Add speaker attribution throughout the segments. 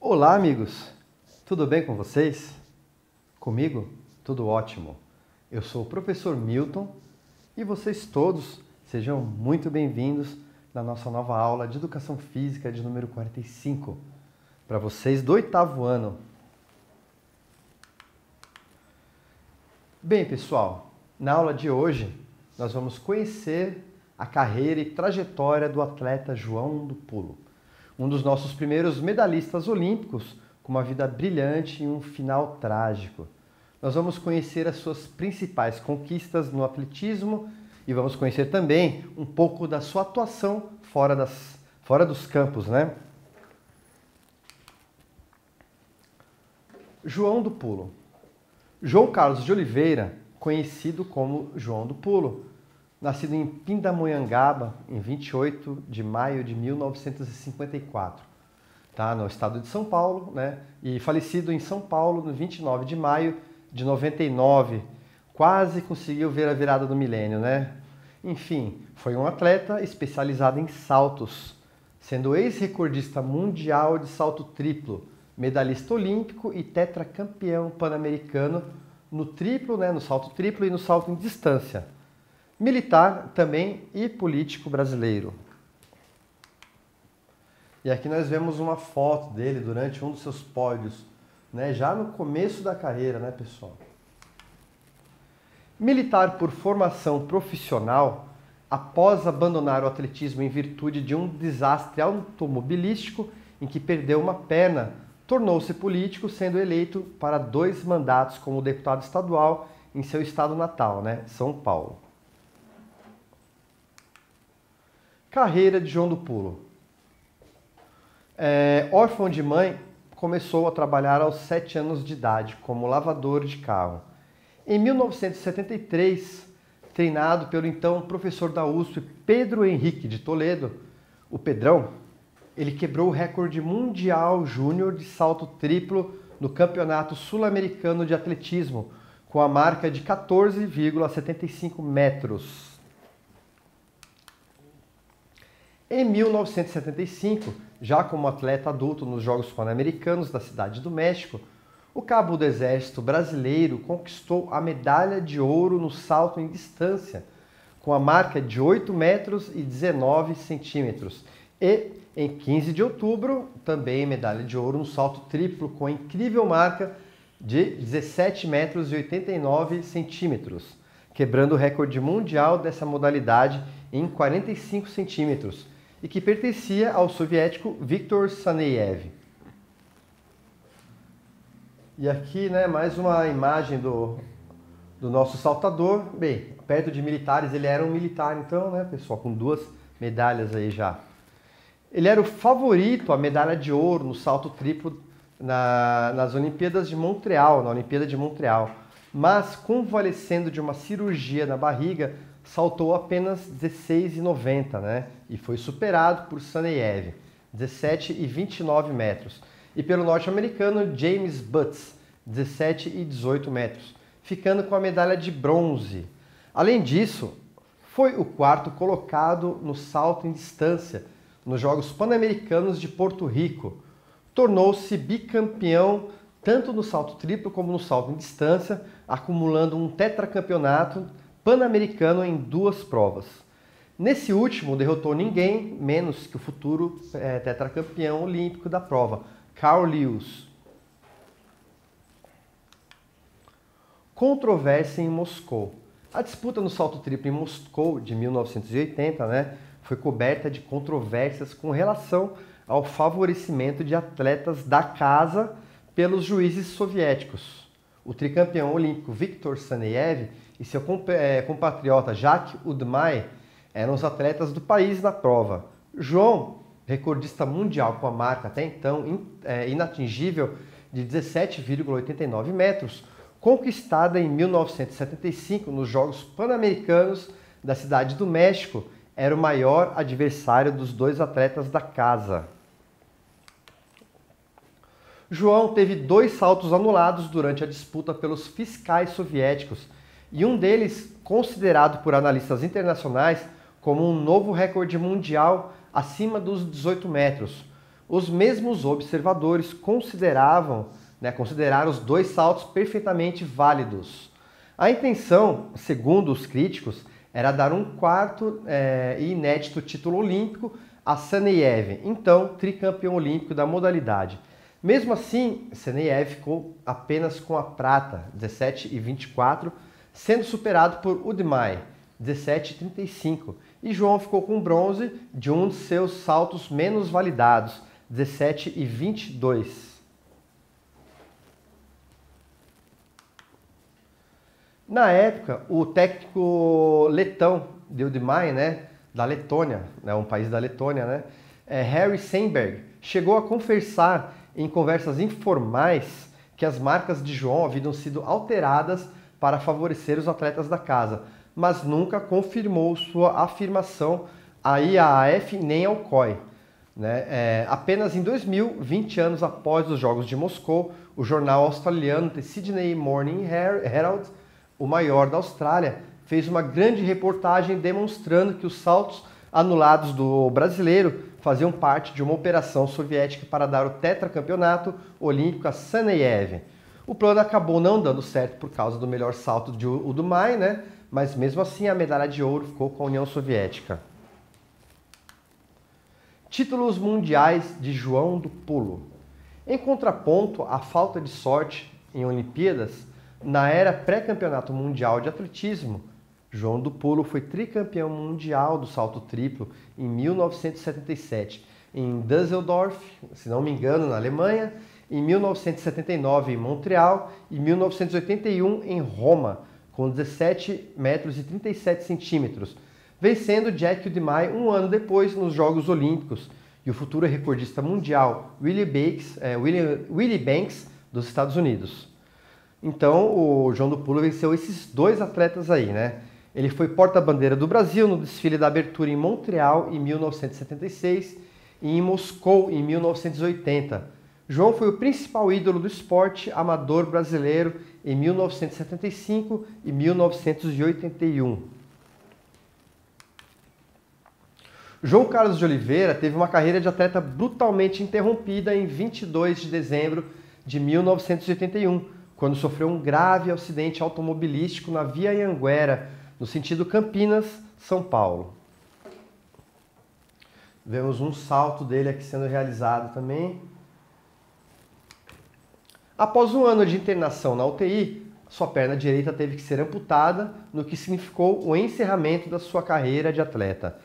Speaker 1: Olá, amigos! Tudo bem com vocês? Comigo? Tudo ótimo. Eu sou o professor Milton e vocês todos sejam muito bem-vindos na nossa nova aula de Educação Física de número 45, para vocês do 8º ano. Bem, pessoal, na aula de hoje nós vamos conhecer a carreira e trajetória do atleta João do Pulo, um dos nossos primeiros medalhistas olímpicos com uma vida brilhante e um final trágico. Nós vamos conhecer as suas principais conquistas no atletismo e vamos conhecer também um pouco da sua atuação fora dos campos, né? João do Pulo. João Carlos de Oliveira, conhecido como João do Pulo, nascido em Pindamonhangaba, em 28 de maio de 1954, tá? No estado de São Paulo, né? E falecido em São Paulo no 29 de maio de 99, quase conseguiu ver a virada do milênio, né? Enfim, foi um atleta especializado em saltos, sendo ex-recordista mundial de salto triplo, medalhista olímpico e tetracampeão pan-americano no triplo, né? No salto triplo e no salto em distância. Militar também e político brasileiro. E aqui nós vemos uma foto dele durante um dos seus pódios, né, já no começo da carreira, né, pessoal? Militar por formação profissional, após abandonar o atletismo em virtude de um desastre automobilístico em que perdeu uma perna, tornou-se político, sendo eleito para 2 mandatos como deputado estadual em seu estado natal, né, São Paulo. Carreira de João do Pulo. Órfão de mãe, começou a trabalhar aos 7 anos de idade como lavador de carro. Em 1973, treinado pelo então professor da USP, Pedro Henrique de Toledo, o Pedrão, ele quebrou o recorde mundial júnior de salto triplo no Campeonato Sul-Americano de Atletismo, com a marca de 14,75 metros. Em 1975, já como atleta adulto nos Jogos Pan-Americanos da Cidade do México, o cabo do Exército brasileiro conquistou a medalha de ouro no salto em distância, com a marca de 8 metros e 19 centímetros. E, em 15 de outubro, também medalha de ouro no salto triplo, com a incrível marca de 17 metros e 89 centímetros, quebrando o recorde mundial dessa modalidade em 45 centímetros, e que pertencia ao soviético Viktor Saneyev. E aqui, né, mais uma imagem do nosso saltador. Bem, perto de militares, ele era um militar então, né, pessoal, com 2 medalhas aí já. Ele era o favorito à medalha de ouro no salto triplo nas Olimpíadas de Montreal, na Olimpíada de Montreal. Mas, convalescendo de uma cirurgia na barriga, saltou apenas 16,90, né? E foi superado por Saneyev, 17,29 metros. E pelo norte-americano James Butts, 17,18 metros, ficando com a medalha de bronze. Além disso, foi o 4º colocado no salto em distância nos Jogos Pan-Americanos de Porto Rico. Tornou-se bicampeão tanto no salto triplo como no salto em distância, acumulando um tetracampeonato pan-americano em 2 provas. Nesse último, derrotou ninguém menos que o futuro tetracampeão olímpico da prova, Carl Lewis. Controvérsia em Moscou. A disputa no salto triplo em Moscou de 1980, né, foi coberta de controvérsias com relação ao favorecimento de atletas da casa pelos juízes soviéticos. O tricampeão olímpico Viktor Saneyev e seu compatriota Jacques Udmai eram os atletas do país na prova. João, recordista mundial com a marca até então inatingível de 17,89 metros, conquistada em 1975 nos Jogos Pan-Americanos da Cidade do México, era o maior adversário dos 2 atletas da casa. João teve 2 saltos anulados durante a disputa pelos fiscais soviéticos, e um deles considerado por analistas internacionais como um novo recorde mundial acima dos 18 metros. Os mesmos observadores consideraram os dois saltos perfeitamente válidos. A intenção, segundo os críticos, era dar um quarto e inédito título olímpico a Saneyev, então tricampeão olímpico da modalidade. Mesmo assim, Saneyev ficou apenas com a prata, 17,24, sendo superado por Udmai, 17,35, e João ficou com bronze de um de seus saltos menos validados, 17,22. Na época, o técnico letão de Udmai, da Letônia, um país da Letônia, Harry Sandberg, chegou a confessar em conversas informais que as marcas de João haviam sido alteradas para favorecer os atletas da casa, mas nunca confirmou sua afirmação à IAAF nem ao COI. Apenas em 2000, 20 anos após os Jogos de Moscou, o jornal australiano The Sydney Morning Herald, o maior da Austrália, fez uma grande reportagem demonstrando que os saltos anulados do brasileiro faziam parte de uma operação soviética para dar o tetracampeonato olímpico a Saneyev. O plano acabou não dando certo por causa do melhor salto de Udmai, mas mesmo assim a medalha de ouro ficou com a União Soviética. Títulos mundiais de João do Pulo. Em contraponto à falta de sorte em Olimpíadas, na era pré-campeonato mundial de atletismo, João do Pulo foi tricampeão mundial do salto triplo em 1977 em Düsseldorf, se não me engano, na Alemanha, em 1979 em Montreal e 1981 em Roma, com 17 metros e 37 centímetros, vencendo Jack Udmai um ano depois nos Jogos Olímpicos e o futuro recordista mundial Willie Banks dos Estados Unidos. Então o João do Pulo venceu esses dois atletas aí, Ele foi porta-bandeira do Brasil no desfile da abertura em Montreal em 1976 e em Moscou em 1980. João foi o principal ídolo do esporte amador brasileiro em 1975 e 1981. João Carlos de Oliveira teve uma carreira de atleta brutalmente interrompida em 22 de dezembro de 1981, quando sofreu um grave acidente automobilístico na Via Anhanguera, no sentido Campinas-São Paulo. Vemos um salto dele aqui sendo realizado também. Após um ano de internação na UTI, sua perna direita teve que ser amputada, no que significou o encerramento da sua carreira de atleta.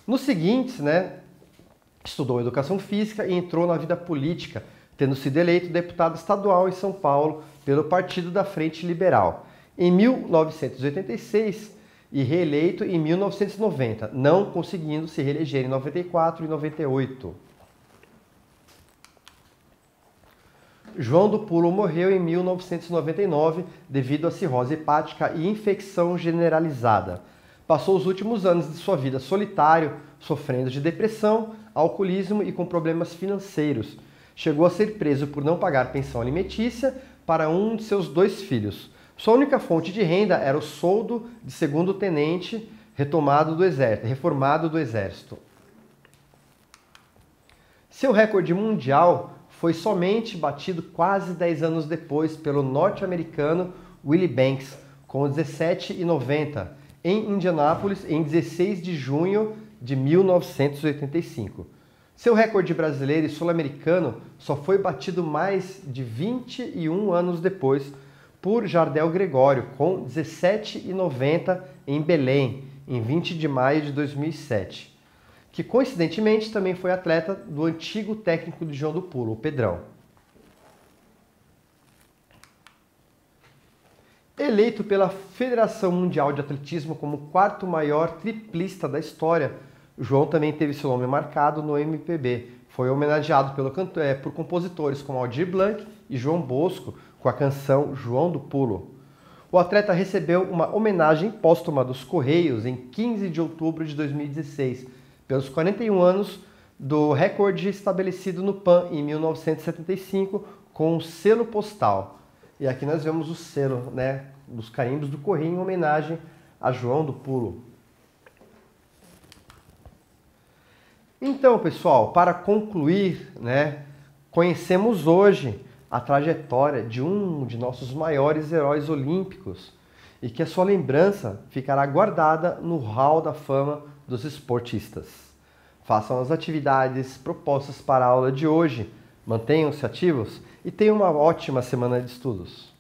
Speaker 1: Nos seguintes, estudou educação física e entrou na vida política, tendo sido eleito deputado estadual em São Paulo pelo Partido da Frente Liberal em 1986 e reeleito em 1990, não conseguindo se reeleger em 94 e 98. João do Pulo morreu em 1999 devido a cirrose hepática e infecção generalizada. Passou os últimos anos de sua vida solitário, sofrendo de depressão, alcoolismo e com problemas financeiros. Chegou a ser preso por não pagar pensão alimentícia para um de seus 2 filhos. Sua única fonte de renda era o soldo de segundo-tenente reformado do Exército. Seu recorde mundial foi somente batido quase 10 anos depois pelo norte-americano Willie Banks, com 17,90, em Indianápolis, em 16 de junho de 1985. Seu recorde brasileiro e sul-americano só foi batido mais de 21 anos depois por Jardel Gregório, com 17,90 em Belém, em 20 de maio de 2007, que coincidentemente também foi atleta do antigo técnico de João do Pulo, o Pedrão. Eleito pela Federação Mundial de Atletismo como o 4º maior triplista da história, João também teve seu nome marcado no MPB. Foi homenageado por compositores como Aldir Blanc e João Bosco com a canção João do Pulo. O atleta recebeu uma homenagem póstuma dos Correios em 15 de outubro de 2016, pelos 41 anos do recorde estabelecido no PAN em 1975 com o selo postal. E aqui nós vemos o selo, dos carimbos do Correio em homenagem a João do Pulo. Então, pessoal, para concluir, né, conhecemos hoje a trajetória de um de nossos maiores heróis olímpicos e que a sua lembrança ficará guardada no hall da fama dos esportistas. Façam as atividades propostas para a aula de hoje, mantenham-se ativos e tenham uma ótima semana de estudos.